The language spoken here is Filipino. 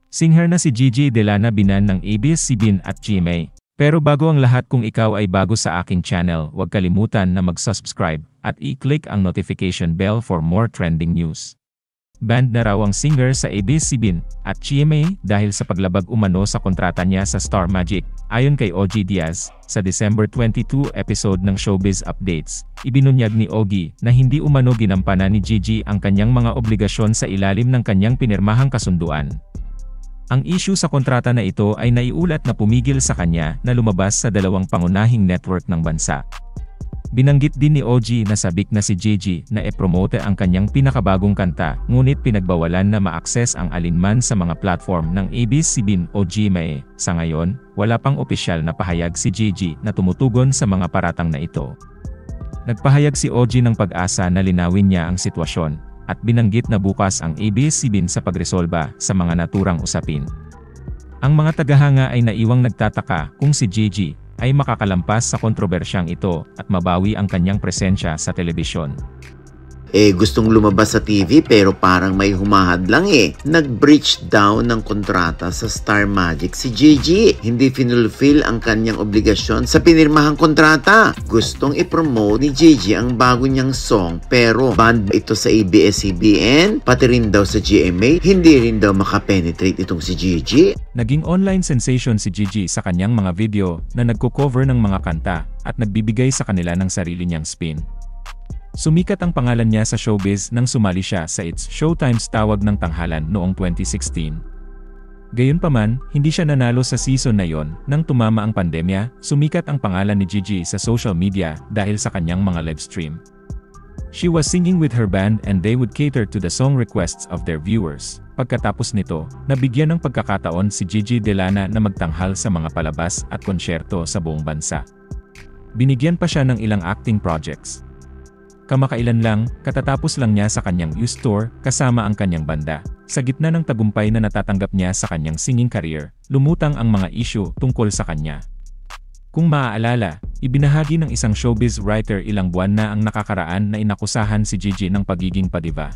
Singer na si Gigi Delana binan ng ABS-CBN at GMA. Pero bago ang lahat, kung ikaw ay bago sa aking channel, huwag kalimutan na mag-subscribe at i-click ang notification bell for more trending news. Banned na raw ang singer sa ABS-CBN at GMA dahil sa paglabag umano sa kontrata niya sa Star Magic. Ayon kay OG Diaz, sa December 22 episode ng Showbiz Updates, ibinunyag ni Ogie na hindi umano ginampanan ni Gigi ang kanyang mga obligasyon sa ilalim ng kanyang pinirmahang kasunduan. Ang issue sa kontrata na ito ay naiulat na pumigil sa kanya na lumabas sa dalawang pangunahing network ng bansa. Binanggit din ni OG na sabik na si Gigi na e-promote ang kanyang pinakabagong kanta, ngunit pinagbawalan na ma-access ang alinman sa mga platform ng ABS-CBN o GMA. Sa ngayon, wala pang opisyal na pahayag si Gigi na tumutugon sa mga paratang na ito. Nagpahayag si OG ng pag-asa na linawin niya ang sitwasyon, at binanggit na bukas ang ABS-CBN sa pagresolba sa mga naturang usapin. Ang mga tagahanga ay naiwang nagtataka kung si Gigi ay makakalampas sa kontrobersyang ito at mabawi ang kanyang presensya sa telebisyon. Gustong lumabas sa TV pero parang may humahad lang Nag-breach down ng kontrata sa Star Magic si Gigi. Hindi finulfill ang kanyang obligasyon sa pinirmahang kontrata. Gustong i-promote ni Gigi ang bago niyang song pero banned ito sa ABS-CBN, pati rin daw sa GMA. Hindi rin daw makapenetrate itong si Gigi. Naging online sensation si Gigi sa kanyang mga video na nagko-cover ng mga kanta at nagbibigay sa kanila ng sarili niyang spin. Sumikat ang pangalan niya sa showbiz nang sumali siya sa It's Showtime's Tawag ng Tanghalan noong 2016. Gayunpaman, hindi siya nanalo sa season na yon. Nang tumama ang pandemya, sumikat ang pangalan ni Gigi sa social media dahil sa kanyang mga livestream. She was singing with her band and they would cater to the song requests of their viewers. Pagkatapos nito, nabigyan ng pagkakataon si Gigi Delana na magtanghal sa mga palabas at konsyerto sa buong bansa. Binigyan pa siya ng ilang acting projects. Kamakailan lang, katatapos lang niya sa kanyang youth tour kasama ang kanyang banda. Sa gitna ng tagumpay na natatanggap niya sa kanyang singing career, lumutang ang mga issue tungkol sa kanya. Kung maaalala, ibinahagi ng isang showbiz writer ilang buwan na ang nakakaraan na inakusahan si Gigi ng pagiging padiva.